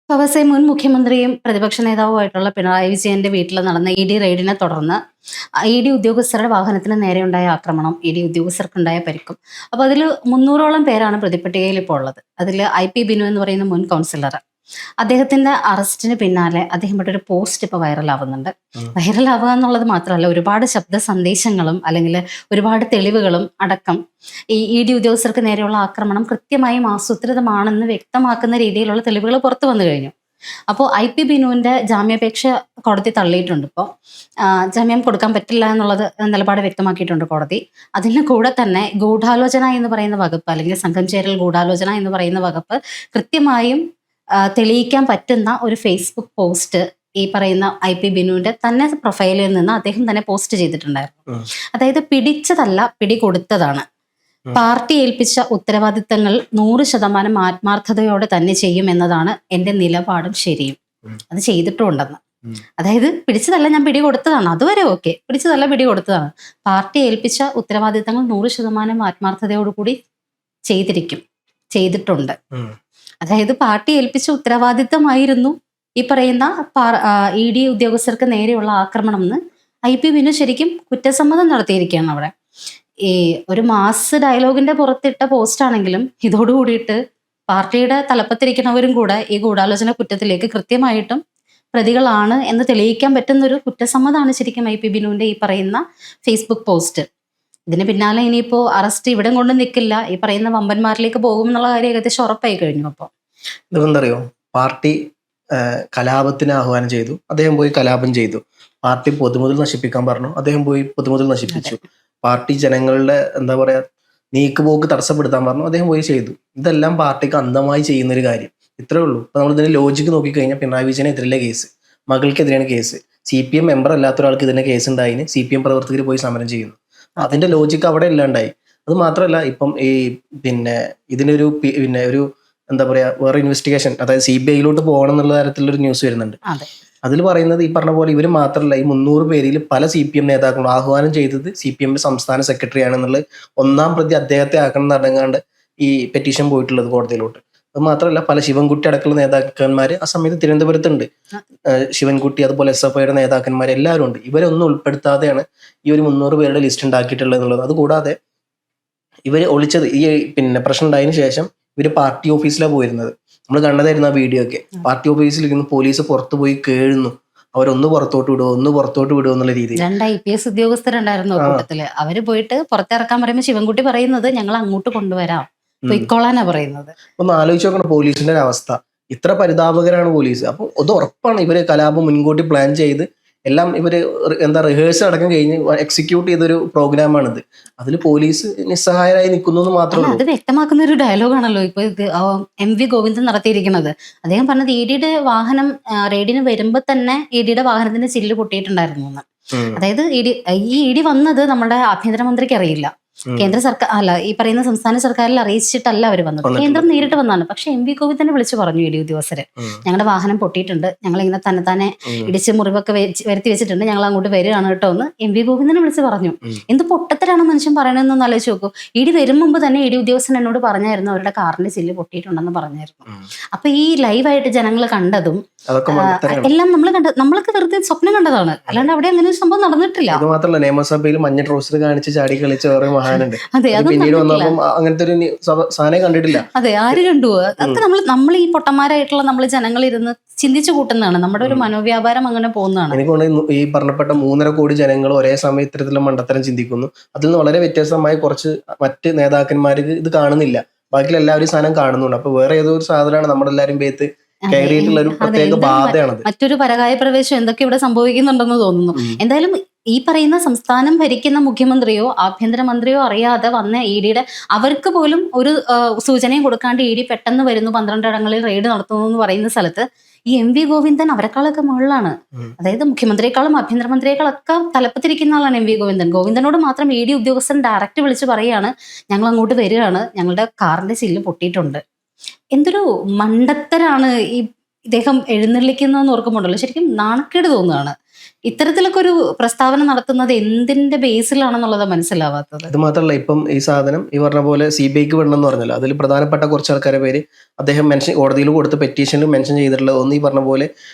പവസെ മുൻ മുഖ്യമന്ത്രിയും പ്രതിപക്ഷ നേതാവുമായിട്ടുള്ള പിണറായി വിജയന്റെ വീട്ടിൽ നടന്ന ഇ ഡി റെയ്ഡിനെ തുടർന്ന് ഇ ഡി ഉദ്യോഗസ്ഥരുടെ വാഹനത്തിന് നേരെയുണ്ടായ ആക്രമണം, ഇ ഡി ഉദ്യോഗസ്ഥർക്കുണ്ടായ പരിക്കും. അപ്പോൾ അതിൽ 300ഓളം പേരാണ് പ്രതിപ്പട്ടികയിൽ ഇപ്പോൾ ഉള്ളത്. അതിൽ IP ബിനു എന്ന് പറയുന്ന മുൻ കൗൺസിലർ, അദ്ദേഹത്തിന്റെ അറസ്റ്റിന് പിന്നാലെ അദ്ദേഹം ഒരു പോസ്റ്റ് ഇപ്പോൾ വൈറലാവുന്നുണ്ട്. വൈറലാവുക എന്നുള്ളത് മാത്രമല്ല, ഒരുപാട് ശബ്ദ സന്ദേശങ്ങളും അല്ലെങ്കിൽ ഒരുപാട് തെളിവുകളും അടക്കം ഈ ഡി ഉദ്യോഗസ്ഥർക്ക് നേരെയുള്ള ആക്രമണം കൃത്യമായും ആസൂത്രിതമാണെന്ന് വ്യക്തമാക്കുന്ന രീതിയിലുള്ള തെളിവുകൾ പുറത്തു വന്നു കഴിഞ്ഞു. അപ്പോൾ IP ബിനുവിന്റെ ജാമ്യാപേക്ഷ കോടതി തള്ളിയിട്ടുണ്ട്. ഇപ്പോൾ ജാമ്യം കൊടുക്കാൻ പറ്റില്ല എന്നുള്ളത് നിലപാട് വ്യക്തമാക്കിയിട്ടുണ്ട് കോടതി. അതിന് കൂടെ തന്നെ ഗൂഢാലോചന എന്ന് പറയുന്ന വകുപ്പ്, അല്ലെങ്കിൽ സംഘം ചേരൽ ഗൂഢാലോചന എന്ന് പറയുന്ന വകുപ്പ് കൃത്യമായും തെളിയിക്കാൻ പറ്റുന്ന ഒരു ഫേസ്ബുക്ക് പോസ്റ്റ് ഈ പറയുന്ന IP ബിനുവിന്റെ തന്നെ പ്രൊഫൈലിൽ നിന്ന് അദ്ദേഹം തന്നെ പോസ്റ്റ് ചെയ്തിട്ടുണ്ടായിരുന്നു. അതായത് പിടിച്ചതല്ല, പിടികൊടുത്തതാണ്. പാർട്ടി ഏൽപ്പിച്ച ഉത്തരവാദിത്തങ്ങൾ 100% ആത്മാർത്ഥതയോടെ തന്നെ ചെയ്യും എന്നതാണ് എൻ്റെ നിലപാടും ശരിയും. അത് ചെയ്തിട്ടുണ്ടെന്ന്. അതായത് പിടിച്ചതല്ല, ഞാൻ പിടി കൊടുത്തതാണ്, അതുവരെ ഓക്കെ. പിടിച്ചതല്ല, പിടി കൊടുത്തതാണ്. പാർട്ടി ഏൽപ്പിച്ച ഉത്തരവാദിത്തങ്ങൾ 100% ആത്മാർത്ഥതയോടുകൂടി ചെയ്തിട്ടുണ്ട്. അതായത് പാർട്ടി ഏൽപ്പിച്ച ഉത്തരവാദിത്തമായിരുന്നു ഈ പറയുന്ന ED ഉദ്യോഗസ്ഥർക്ക് നേരെയുള്ള ആക്രമണം എന്ന് IP ബിനു ശരിക്കും കുറ്റസമ്മതം നടത്തിയിരിക്കുകയാണ് അവിടെ. ഈ ഒരു മാസ് ഡയലോഗിന്റെ പുറത്തിട്ട പോസ്റ്റ് ആണെങ്കിലും ഇതോടുകൂടിയിട്ട് പാർട്ടിയുടെ തലപ്പത്തിരിക്കുന്നവരും കൂടെ ഈ ഗൂഢാലോചന കുറ്റത്തിലേക്ക് കൃത്യമായിട്ടും പ്രതികളാണ് എന്ന് തെളിയിക്കാൻ പറ്റുന്ന ഒരു കുറ്റസമ്മതമാണ് ശരിക്കും IP ബിനുവിന്റെ ഈ പറയുന്ന ഫേസ്ബുക്ക് പോസ്റ്റ്. ഇതിന് പിന്നാലെ ഇനിയിപ്പോ അറസ്റ്റ് ഇവിടെ കൊണ്ട് നിൽക്കില്ല, ഈ പറയുന്ന വമ്പന്മാരിലേക്ക് പോകും എന്നുള്ള കാര്യം ഏകദേശം ഉറപ്പായി കഴിഞ്ഞു. അപ്പോൾ ഇതെന്തറിയോ, പാർട്ടി കലാപത്തിന് ആഹ്വാനം ചെയ്തു, അദ്ദേഹം പോയി കലാപം ചെയ്തു. പാർട്ടി പൊതുമുതൽ നശിപ്പിക്കാൻ പറഞ്ഞു, അദ്ദേഹം പോയി പൊതുമുതൽ നശിപ്പിച്ചു. പാർട്ടി ജനങ്ങളുടെ എന്താ പറയാ നീക്കുപോക്ക് തടസ്സപ്പെടുത്താൻ പറഞ്ഞു, അദ്ദേഹം പോയി ചെയ്തു. ഇതെല്ലാം പാർട്ടിക്ക് അന്ധമായി ചെയ്യുന്ന ഒരു കാര്യം. ഇത്രേ ഉള്ളൂ. ഇപ്പൊ നമ്മൾ ഇതിന്റെ ലോജിക്ക് നോക്കിക്കഴിഞ്ഞാൽ പിണറായി വിജയനെതിരല്ലേ കേസ്, മകൾക്കെതിരെയാണ് കേസ്. CPM മെമ്പർ അല്ലാത്ത ഒരാൾക്ക് ഇതിന്റെ കേസ് ഉണ്ടായിന്, CPM പ്രവർത്തകർ പോയി സമരം ചെയ്യുന്നു. അതിന്റെ ലോജിക്ക് അവിടെ ഇല്ലാണ്ടായി. അത് മാത്രമല്ല, ഇപ്പം ഈ ഇതിനൊരു ഒരു എന്താ പറയാ വേറെ ഇൻവെസ്റ്റിഗേഷൻ, അതായത് CBIയിലോട്ട് പോകണം എന്നുള്ള തരത്തിലൊരു ന്യൂസ് വരുന്നുണ്ട്. അതിൽ പറയുന്നത് ഈ പറഞ്ഞ പോലെ ഇവർ മാത്രമല്ല, ഈ 300 പേരിൽ പല CPM നേതാക്കളും ആഹ്വാനം ചെയ്തത് CPM സംസ്ഥാന സെക്രട്ടറി ആണെന്നുള്ളത് 1-ാം പ്രതി അദ്ദേഹത്തെ ആക്കണം എന്നടങ്ങാണ്ട് ഈ പെറ്റീഷൻ പോയിട്ടുള്ളത് കോടതിയിലോട്ട്. അത് മാത്രമല്ല, പല ശിവൻകുട്ടി അടക്കമുള്ള നേതാക്കന്മാർ ആ സമയത്ത് തിരുവനന്തപുരത്തുണ്ട്. ശിവൻകുട്ടി, അതുപോലെ SFIയുടെ നേതാക്കന്മാർ എല്ലാവരും ഉണ്ട്. ഇവരൊന്നും ഉൾപ്പെടുത്താതെയാണ് ഈ ഒരു 300 പേരുടെ ലിസ്റ്റ് ഉണ്ടാക്കിയിട്ടുള്ളത് എന്നുള്ളത്. അതുകൂടാതെ ഇവർ ഒളിച്ചത് ഈ പ്രശ്നം ഉണ്ടായതിനു ശേഷം ഇവര് പാർട്ടി ഓഫീസിലാണ് പോയിരുന്നത്. നമ്മൾ കണ്ടതായിരുന്നു ആ വീഡിയോ ഒക്കെ. പാർട്ടി ഓഫീസിൽ ഇരുന്ന് പോലീസ് പുറത്തു പോയി കേഴുന്നു, അവരൊന്ന് പുറത്തോട്ട് വിടുമോ എന്നുള്ള രീതിയിൽ. 2 IPS ഉദ്യോഗസ്ഥരുണ്ടായിരുന്നു കൂട്ടത്തില്. അവര് പോയിട്ട് പുറത്തിറക്കാൻ പറയുമ്പോൾ ശിവൻകുട്ടി പറയുന്നത് ഞങ്ങൾ അങ്ങോട്ട് കൊണ്ടുവരാം, പൊയ്ക്കോളാനാ പറയുന്നത്. ഒന്ന് ആലോചിച്ച് നോക്കണം പോലീസിന്റെ ഒരു അവസ്ഥ. ഇത്ര പരിതാപകരമാണ് പോലീസ്. അപ്പൊ അത് ഉറപ്പാണ് ഇവര് കലാപം മുൻകൂട്ടി പ്ലാൻ ചെയ്ത് എല്ലാം ഇവര് റിഹേഴ്സൽ അടക്കം കഴിഞ്ഞ് എക്സിക്യൂട്ട് ചെയ്തൊരു പ്രോഗ്രാമാണിത്. അതിൽ പോലീസ് നിസ്സഹായരായി നിൽക്കുന്നു എന്ന് മാത്രമേ. അത് വ്യക്തമാക്കുന്ന ഒരു ഡയലോഗാണല്ലോ ഇപ്പൊ ഇത് MV ഗോവിന്ദൻ നടത്തിയിരിക്കുന്നത്. അദ്ദേഹം പറഞ്ഞത് EDയുടെ വാഹനം റെയ്ഡിന് വരുമ്പോ തന്നെ EDയുടെ വാഹനത്തിന്റെ ചില്ല് പൊട്ടിയിട്ടുണ്ടായിരുന്നു എന്ന്. അതായത് ED വന്നത് നമ്മുടെ ആഭ്യന്തരമന്ത്രിക്ക് അറിയില്ല, കേന്ദ്ര സർക്കാർ അല്ല, ഈ പറയുന്ന സംസ്ഥാന സർക്കാരിൽ അറിയിച്ചിട്ടല്ല അവർ വന്നത്, കേന്ദ്രം നേരിട്ട് വന്നാണ്. പക്ഷെ MV ഗോവിന്ദനെ വിളിച്ചു പറഞ്ഞു ED ഉദ്യോഗസ്ഥര്, ഞങ്ങളുടെ വാഹനം പൊട്ടിയിട്ടുണ്ട്, ഞങ്ങൾ ഇങ്ങനെ തന്നെ ഇടിച്ച് മുറിവൊക്കെ വരുത്തി വെച്ചിട്ടുണ്ട്, ഞങ്ങൾ അങ്ങോട്ട് വരികയാണ് കേട്ടോ എന്ന് MV ഗോവിന്ദനെ വിളിച്ച് പറഞ്ഞു. എന്ത് പൊട്ടത്തരാണ് മനുഷ്യൻ പറയണമെന്നൊന്ന് ആലോചിച്ച് നോക്കൂ. ED വരും മുമ്പ് തന്നെ ED ഉദ്യോഗസ്ഥൻ എന്നോട് പറഞ്ഞായിരുന്നു അവരുടെ കാറിന്റെ ചില്ല് പൊട്ടിയിട്ടുണ്ടെന്ന് പറഞ്ഞായിരുന്നു. അപ്പൊ ഈ ലൈവായിട്ട് ജനങ്ങൾ കണ്ടതും എല്ലാം നമ്മൾക്ക് വെറുതെ സ്വപ്നം കണ്ടതാണ്, അല്ലാണ്ട് അവിടെ അങ്ങനെ ഒരു സംഭവം നടന്നിട്ടില്ല. അത് മാത്രമല്ല, നിയമസഭയിൽ മഞ്ഞ ട്രൗസർ കാണിച്ച് ചാടി കളിച്ച അതെ, അങ്ങനത്തെ ഒരു സാധനം കണ്ടിട്ടില്ല. അതെ, ആര് കണ്ടു? അതൊക്കെ നമ്മൾ ഈ പൊട്ടന്മാരായിട്ടുള്ള നമ്മൾ ജനങ്ങളിരുന്ന് ചിന്തിച്ചു കൂട്ടുന്നതാണ്. നമ്മുടെ ഒരു മനോവ്യാപാരം അങ്ങനെ പോകുന്നതാണ്. എനിക്ക് ഈ പറഞ്ഞപ്പെട്ട 3.5 കോടി ജനങ്ങൾ ഒരേ സമയം ഇത്തരത്തിലുള്ള മണ്ടത്തരം ചിന്തിക്കുന്നു. അതിൽ നിന്ന് വളരെ വ്യത്യസ്തമായി കുറച്ച് മറ്റ് നേതാക്കന്മാർക്ക് ഇത് കാണുന്നില്ല, ബാക്കി എല്ലാവരും സാധനം കാണുന്നുണ്ട്. അപ്പൊ വേറെ ഏതോ ഒരു സാധനമാണ് നമ്മളെല്ലാരും പേത്ത് കയറിയിട്ടുള്ള ഒരു പ്രത്യേക ബാധയാണത്. മറ്റൊരു പരകായ പ്രവേശം എന്തൊക്കെ ഇവിടെ സംഭവിക്കുന്നുണ്ടെന്ന് തോന്നുന്നു. എന്തായാലും ഈ പറയുന്ന സംസ്ഥാനം ഭരിക്കുന്ന മുഖ്യമന്ത്രിയോ ആഭ്യന്തരമന്ത്രിയോ അറിയാതെ വന്ന EDയുടെ അവർക്ക് പോലും ഒരു സൂചനയും കൊടുക്കാണ്ട് ED പെട്ടെന്ന് വരുന്നു, 12 ഇടങ്ങളിൽ റെയ്ഡ് നടത്തുന്നു എന്ന് പറയുന്ന സ്ഥലത്ത് ഈ MV ഗോവിന്ദൻ അവരെക്കാളൊക്കെ മുകളിലാണ്. അതായത് മുഖ്യമന്ത്രിയെക്കാളും ആഭ്യന്തരമന്ത്രിയെക്കാളൊക്കെ തലപ്പത്തിരിക്കുന്ന ആളാണ് MV ഗോവിന്ദൻ. ഗോവിന്ദനോട് മാത്രം ED ഉദ്യോഗസ്ഥൻ ഡയറക്റ്റ് വിളിച്ച് പറയുകയാണ്, ഞങ്ങൾ അങ്ങോട്ട് വരികയാണ്, ഞങ്ങളുടെ കാറിന്റെ ചില്ല് പൊട്ടിയിട്ടുണ്ട്. എന്തൊരു മണ്ടത്തരാണ് ഈ ഇദ്ദേഹം എഴുന്നള്ളിക്കുന്നതെന്ന് ഓർക്കുമ്പോണ്ടല്ലോ ശരിക്കും നാണക്കേട് തോന്നുകയാണ്. ഇത്തരത്തിലൊക്കെ ഒരു പ്രസ്താവന നടത്തുന്നത് എന്തിന്റെ ബേസിലാണെന്നുള്ളത് മനസ്സിലാവാത്തത്. ഇത് മാത്രമല്ല, ഇപ്പം ഈ സാധനം ഈ പറഞ്ഞ പോലെ CBIക്ക് വിടണം എന്ന് പറഞ്ഞല്ലോ, അതിൽ പ്രധാനപ്പെട്ട കുറച്ച് ആൾക്കാരെ പേര് അദ്ദേഹം കോടതിയിൽ കൊടുത്ത പെറ്റീഷനിൽ മെൻഷൻ ചെയ്തിട്ടുള്ളത്, ഒന്ന് ഈ പറഞ്ഞ പോലെ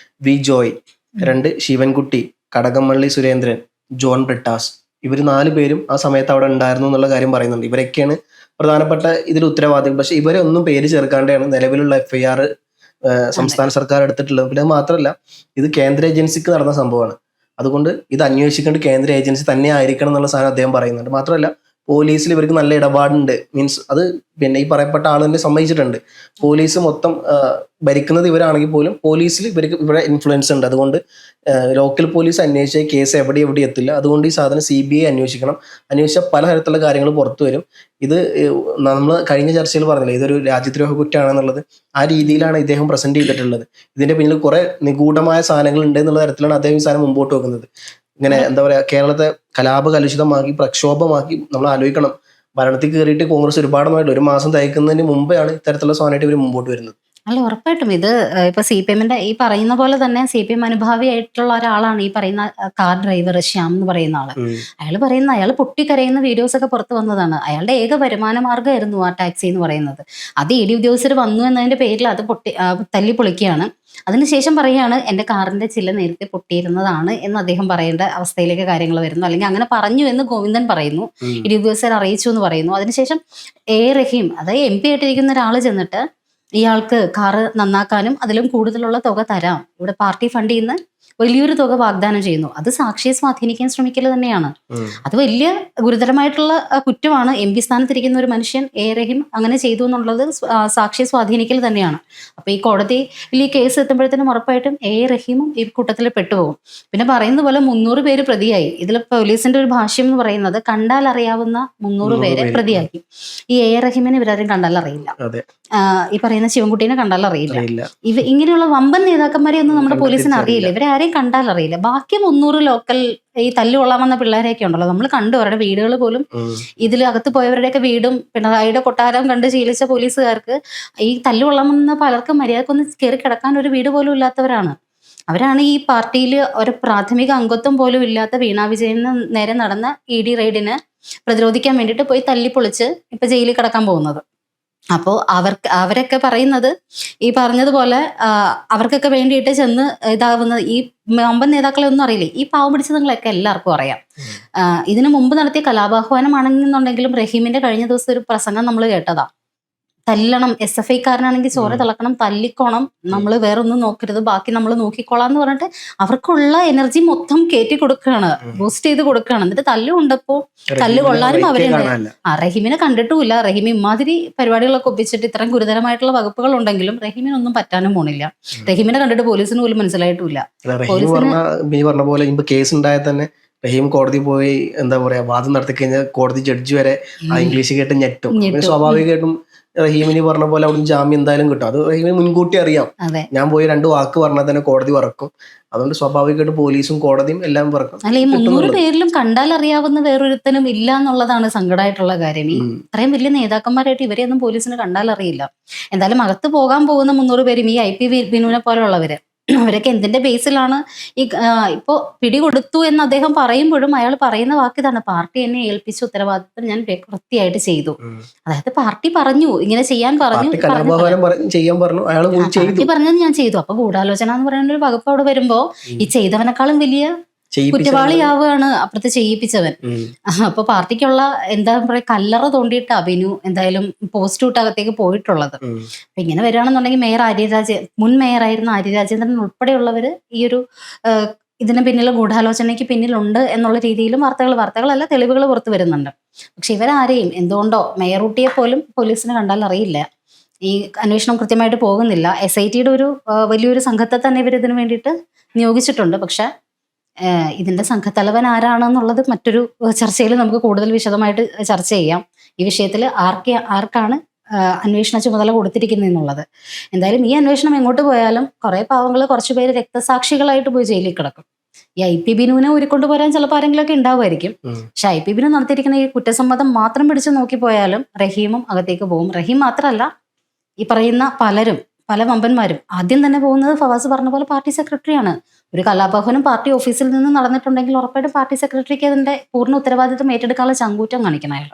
വി ജോയ്, 2 ശിവൻകുട്ടി, കടകംപള്ളി സുരേന്ദ്രൻ, ജോൺ ബ്രിട്ടാസ്, ഇവർ 4 പേരും ആ സമയത്ത് അവിടെ ഉണ്ടായിരുന്നു എന്നുള്ള കാര്യം പറയുന്നുണ്ട്. ഇവരൊക്കെയാണ് പ്രധാനപ്പെട്ട ഇതിൽ ഉത്തരവാദികൾ. പക്ഷെ ഇവരെ ഒന്നും പേര് ചേർക്കാണ്ടാണ് നിലവിലുള്ള FIR സംസ്ഥാന സർക്കാർ എടുത്തിട്ടുള്ളത്. പിന്നെ അത് മാത്രമല്ല, ഇത് കേന്ദ്ര ഏജൻസിക്ക് നടന്ന സംഭവമാണ്. അതുകൊണ്ട് ഇത് അന്വേഷിക്കേണ്ട കേന്ദ്ര ഏജൻസി തന്നെ ആയിരിക്കണം എന്നുള്ള സാധനം അദ്ദേഹം പറയുന്നുണ്ട്. മാത്രമല്ല, പോലീസിൽ ഇവർക്ക് നല്ല ഇടപാടുണ്ട്. മീൻസ് അത് പിന്നെ ഈ പറയപ്പെട്ട ആൾ തന്നെ സമ്മതിച്ചിട്ടുണ്ട്. പോലീസ് മൊത്തം ഭരിക്കുന്നത് ഇവരാണെങ്കിൽ പോലും പോലീസിൽ ഇവിടെ ഇൻഫ്ലുവൻസ് ഉണ്ട്. അതുകൊണ്ട് ലോക്കൽ പോലീസ് അന്വേഷിച്ച കേസ് എവിടെ എത്തില്ല. അതുകൊണ്ട് ഈ സാധനം CBI അന്വേഷിക്കണം. അന്വേഷിച്ചാൽ പല തരത്തിലുള്ള കാര്യങ്ങൾ പുറത്തു വരും. ഇത് നമ്മൾ കഴിഞ്ഞ ചർച്ചയിൽ പറഞ്ഞില്ലേ, ഇതൊരു രാജ്യദ്രോഹ കുറ്റമാണെന്നുള്ളത്. ആ രീതിയിലാണ് ഇദ്ദേഹം പ്രസന്റ് ചെയ്തിട്ടുള്ളത്. ഇതിന്റെ പിന്നിൽ കുറെ നിഗൂഢമായ സാധനങ്ങൾ ഉണ്ട് എന്നുള്ള തരത്തിലാണ് അദ്ദേഹം ഈ സാധനം മുമ്പോട്ട് വെക്കുന്നത്. ഇങ്ങനെ എന്താ പറയാ, കേരളത്തെ കലാപകലുഷിതമാക്കി പ്രക്ഷോഭമാക്കി നമ്മൾ ആലോചിക്കണം. ഭരണത്തിൽ കയറിയിട്ട് കോൺഗ്രസ് ഒരുപാടുമായിട്ട് 1 മാസം തയ്ക്കുന്നതിന് മുമ്പെയാണ് ഇത്തരത്തിലുള്ള സാധനമായിട്ട് ഇവർ മുമ്പോട്ട് വരുന്നത്. അല്ല, ഉറപ്പായിട്ടും ഇത് ഇപ്പൊ CPMന്റെ ഈ പറയുന്ന പോലെ തന്നെ CPM അനുഭാവിയായിട്ടുള്ള ഒരാളാണ് ഈ പറയുന്ന കാർ ഡ്രൈവർ ശ്യാം എന്ന് പറയുന്ന ആള്. അയാൾ പൊട്ടിക്കരയുന്ന വീഡിയോസ് ഒക്കെ പുറത്തു വന്നതാണ്. അയാളുടെ ഏക വരുമാന മാർഗ്ഗമായിരുന്നു ആ ടാക്സി എന്ന് പറയുന്നത്. അത് ED ഉദ്യോഗസ്ഥർ വന്നു എന്നതിന്റെ പേരിൽ അത് തല്ലി പൊളിക്കുകയാണ്. അതിനുശേഷം പറയുകയാണ് എന്റെ കാറിന്റെ ചില്ല നേരത്തെ പൊട്ടിയിരുന്നതാണ് എന്ന് അദ്ദേഹം പറയേണ്ട അവസ്ഥയിലേക്ക് കാര്യങ്ങൾ വരുന്നു. അല്ലെങ്കിൽ അങ്ങനെ പറഞ്ഞു എന്ന് ഗോവിന്ദൻ പറയുന്നു, ED ഉദ്യോഗസ്ഥർ അറിയിച്ചു എന്ന് പറയുന്നു. അതിനുശേഷം റഹീം, അതായത് MP ആയിട്ടിരിക്കുന്ന ഒരാൾ ചെന്നിട്ട് ഇയാൾക്ക് കാറ് നന്നാക്കാനും അതിലും കൂടുതലുള്ള തുക തരാം, ഇവിടെ പാർട്ടി ഫണ്ട് ചെയ്യുന്ന വലിയൊരു തുക വാഗ്ദാനം ചെയ്യുന്നു. അത് സാക്ഷിയെ സ്വാധീനിക്കാൻ ശ്രമിക്കൽ തന്നെയാണ്. അത് വലിയ ഗുരുതരമായിട്ടുള്ള കുറ്റമാണ്. MP സ്ഥാനത്തിരിക്കുന്ന ഒരു മനുഷ്യൻ റഹീം അങ്ങനെ ചെയ്തു എന്നുള്ളത് സാക്ഷിയെ സ്വാധീനിക്കൽ തന്നെയാണ്. അപ്പൊ ഈ കോടതിയിൽ ഈ കേസ് എത്തുമ്പോഴത്തേനും ഉറപ്പായിട്ടും റഹീമും ഈ കൂട്ടത്തിൽ പെട്ടുപോകും. പിന്നെ പറയുന്ന പോലെ 300 പേര് പ്രതിയായി. ഇതിൽ പോലീസിന്റെ ഒരു ഭാഷ്യം എന്ന് പറയുന്നത് കണ്ടാൽ അറിയാവുന്ന 300 പേരെ പ്രതിയാക്കി. ഈ റഹീമിനെ ഇവരാരും കണ്ടാൽ അറിയില്ല, ഈ പറയുന്ന ശിവൻകുട്ടീനെ കണ്ടാൽ അറിയില്ല. ഇങ്ങനെയുള്ള വമ്പൻ നേതാക്കന്മാരെ ഒന്നും നമ്മുടെ പോലീസിന് അറിയില്ല, ഇവരെ ആരെയും കണ്ടാൽ അറിയില്ല. ബാക്കി 300 ലോക്കൽ ഈ തല്ലുകൊള്ളാമെന്ന പിള്ളേരെയൊക്കെ ഉണ്ടല്ലോ, നമ്മൾ കണ്ടു. അവരുടെ വീടുകൾ പോലും, ഇതിൽ അകത്ത് പോയവരുടെയൊക്കെ വീടും പിണറായിയുടെ കൊട്ടാരം കണ്ട് ശീലിച്ച പോലീസുകാർക്ക് ഈ തല്ലുകൊള്ളാമെന്ന പലർക്കും മര്യാദക്കൊന്ന് കയറി കിടക്കാൻ ഒരു വീട് പോലും ഇല്ലാത്തവരാണ്. അവരാണ് ഈ പാർട്ടിയിൽ ഒരു പ്രാഥമിക അംഗത്വം പോലും ഇല്ലാത്ത വീണ വിജയന് നേരെ നടന്ന ED റെയ്ഡിന് പ്രതിരോധിക്കാൻ വേണ്ടിയിട്ട് പോയി തല്ലിപ്പൊളിച്ച് ഇപ്പൊ ജയിലിൽ കിടക്കാൻ പോകുന്നത്. അപ്പോൾ അവരൊക്കെ പറയുന്നത് ഈ പറഞ്ഞതുപോലെ അവർക്കൊക്കെ വേണ്ടിയിട്ട് ചെന്ന് ഇതാവുന്നത് ഈ വമ്പൻ നേതാക്കളെ ഒന്നും അറിയില്ലേ. ഈ പാവം പിടിച്ചതുങ്ങളൊക്കെ എല്ലാവർക്കും അറിയാം. ഇതിനു മുമ്പ് നടത്തിയ കലാപാഹ്വാനമാണെന്നുണ്ടെങ്കിലും റഹീമിന്റെ കഴിഞ്ഞ ദിവസം ഒരു പ്രസംഗം നമ്മൾ കേട്ടതാ. തല്ലണം, SFI കാരനാണെങ്കിൽ ചോര തിളക്കണം, തല്ലിക്കോണം, നമ്മൾ വേറൊന്നും നോക്കരുത്, ബാക്കി നമ്മൾ നോക്കിക്കോളാം എന്ന് പറഞ്ഞിട്ട് അവർക്കുള്ള എനർജി മൊത്തം കയറ്റി കൊടുക്കുകയാണ്, ബൂസ്റ്റ് ചെയ്ത് കൊടുക്കുകയാണ്. എന്നിട്ട് തല്ലുകൊണ്ടപ്പോ തല്ല് കൊള്ളാനും അവരുണ്ട്. റഹീമിനെ കണ്ടിട്ടുമില്ല. റഹീം ഇമാതിരി പരിപാടികളൊക്കെ ഒപ്പിച്ചിട്ട് ഇത്തരം ഗുരുതരമായിട്ടുള്ള വകുപ്പുകൾ ഉണ്ടെങ്കിലും റഹീമിനൊന്നും പറ്റാനും പോണില്ല. റഹീമിനെ കണ്ടിട്ട് പോലീസിന് പോലും മനസ്സിലായിട്ടില്ല. പറഞ്ഞ പോലെ കേസ് ഉണ്ടായാൽ തന്നെ റഹീം കോടതി പോയി എന്താ പറയാ വാദം നടത്തി കഴിഞ്ഞാൽ കോടതി ജഡ്ജി വരെ ആ ഇംഗ്ലീഷ് കേട്ട് ഞെട്ടും. സ്വാഭാവികമായിട്ടും റഹീമിന് പറഞ്ഞ പോലെ അവിടെ ജാമ്യം എന്തായാലും കിട്ടും. അത് റഹീമിന് മുൻകൂട്ടി അറിയാം. ഞാൻ പോയി 2 വാക്ക് പറഞ്ഞാൽ തന്നെ കോടതി പറക്കും. അതുകൊണ്ട് സ്വാഭാവികമായിട്ട് പോലീസും കോടതിയും എല്ലാം പറക്കും. അല്ല, ഈ 300 പേരിലും കണ്ടാൽ അറിയാവുന്ന വേറൊരുത്തനും ഇല്ല എന്നുള്ളതാണ് സങ്കടമായിട്ടുള്ള കാര്യം. ഈ ഇത്രയും വലിയ നേതാക്കന്മാരായിട്ട് ഇവരെയൊന്നും പോലീസിന് കണ്ടാൽ അറിയില്ല. എന്തായാലും അകത്ത് പോകാൻ പോകുന്ന 300 പേരും ഈ IP ബിനുവിനെ പോലുള്ളവര്, അവരൊക്കെ എന്തിന്റെ ബേസിലാണ് ഇപ്പോ പിടികൊടുത്തു എന്ന് അദ്ദേഹം പറയുമ്പോഴും അയാൾ പറയുന്ന വാക്കിതാണ്, പാർട്ടി എന്നെ ഏൽപ്പിച്ച ഉത്തരവാദിത്വം ഞാൻ വൃത്തിയായിട്ട് ചെയ്തു. അതായത് പാർട്ടി പറഞ്ഞു ഇങ്ങനെ ചെയ്യാൻ പറഞ്ഞു, പാർട്ടി പറഞ്ഞത് ഞാൻ ചെയ്തു. അപ്പൊ ഗൂഢാലോചന എന്ന് പറയുന്ന ഒരു വകുപ്പ് അവിടെ വരുമ്പോ ഈ ചെയ്തവനേക്കാളും വലിയ കുറ്റവാളിയാവുകയാണ് അപ്പുറത്ത് ചെയ്യിപ്പിച്ചവൻ. അപ്പൊ പാർട്ടിക്കുള്ള എന്താ പറയാ കല്ലറ തോണ്ടിയിട്ട് അഭിനു എന്തായാലും പോസ്റ്റ് ഇട്ടകത്തേക്ക് പോയിട്ടുള്ളത്. അപ്പൊ ഇങ്ങനെ വരികയാണെന്നുണ്ടെങ്കിൽ മുൻ മേയറായിരുന്ന ആര്യരാജേന്ദ്രൻ ഉൾപ്പെടെയുള്ളവര് ഈ ഒരു ഇതിന് പിന്നിൽ ഗൂഢാലോചനയ്ക്ക് പിന്നിലുണ്ട് എന്നുള്ള രീതിയിലും വാർത്തകളല്ല തെളിവുകൾ പുറത്തു വരുന്നുണ്ട്. പക്ഷെ ഇവരാരെയും എന്തുകൊണ്ടോ മേയറൂട്ടിയെ പോലും പോലീസിന് കണ്ടാൽ അറിയില്ല. ഈ അന്വേഷണം കൃത്യമായിട്ട് പോകുന്നില്ല. SITയുടെ ഒരു വലിയൊരു സംഘത്തെ തന്നെ ഇവർ ഇതിനു വേണ്ടിയിട്ട് നിയോഗിച്ചിട്ടുണ്ട്. പക്ഷെ ഇതിന്റെ സംഘത്തലവൻ ആരാണെന്നുള്ളത് മറ്റൊരു ചർച്ചയിൽ നമുക്ക് കൂടുതൽ വിശദമായിട്ട് ചർച്ച ചെയ്യാം. ഈ വിഷയത്തിൽ ആർക്കാണ് അന്വേഷണ ചുമതല കൊടുത്തിരിക്കുന്നത് എന്നുള്ളത്. എന്തായാലും ഈ അന്വേഷണം എങ്ങോട്ട് പോയാലും കുറെ പാവങ്ങൾ കുറച്ചുപേര് രക്തസാക്ഷികളായിട്ട് പോയി ജയിലിൽ കിടക്കും. ഈ IP ബിനുവിനെ ഊരിക്കൊണ്ട് പോരാൻ ചിലപ്പോൾ ആരെങ്കിലുമൊക്കെ ഉണ്ടാവുമായിരിക്കും. പക്ഷെ IP ബിനു നടത്തിയിരിക്കുന്ന ഈ കുറ്റസമ്മതം മാത്രം പിടിച്ച് നോക്കി പോയാലും റഹീമും അകത്തേക്ക് പോകും. റഹീം മാത്രമല്ല, ഈ പറയുന്ന പലരും പല വമ്പന്മാരും ആദ്യം തന്നെ പോകുന്നത് ഫവാസ് പറഞ്ഞ പോലെ പാർട്ടി സെക്രട്ടറിയാണ്. ഒരു കലാപഹനം പാർട്ടി ഓഫീസിൽ നിന്ന് നടന്നിട്ടുണ്ടെങ്കിൽ ഉറപ്പായിട്ടും പാർട്ടി സെക്രട്ടറിക്ക് അതിന്റെ പൂർണ്ണ ഉത്തരവാദിത്വം ഏറ്റെടുക്കാനുള്ള ചങ്കൂറ്റം കാണിക്കണം അയാൾ.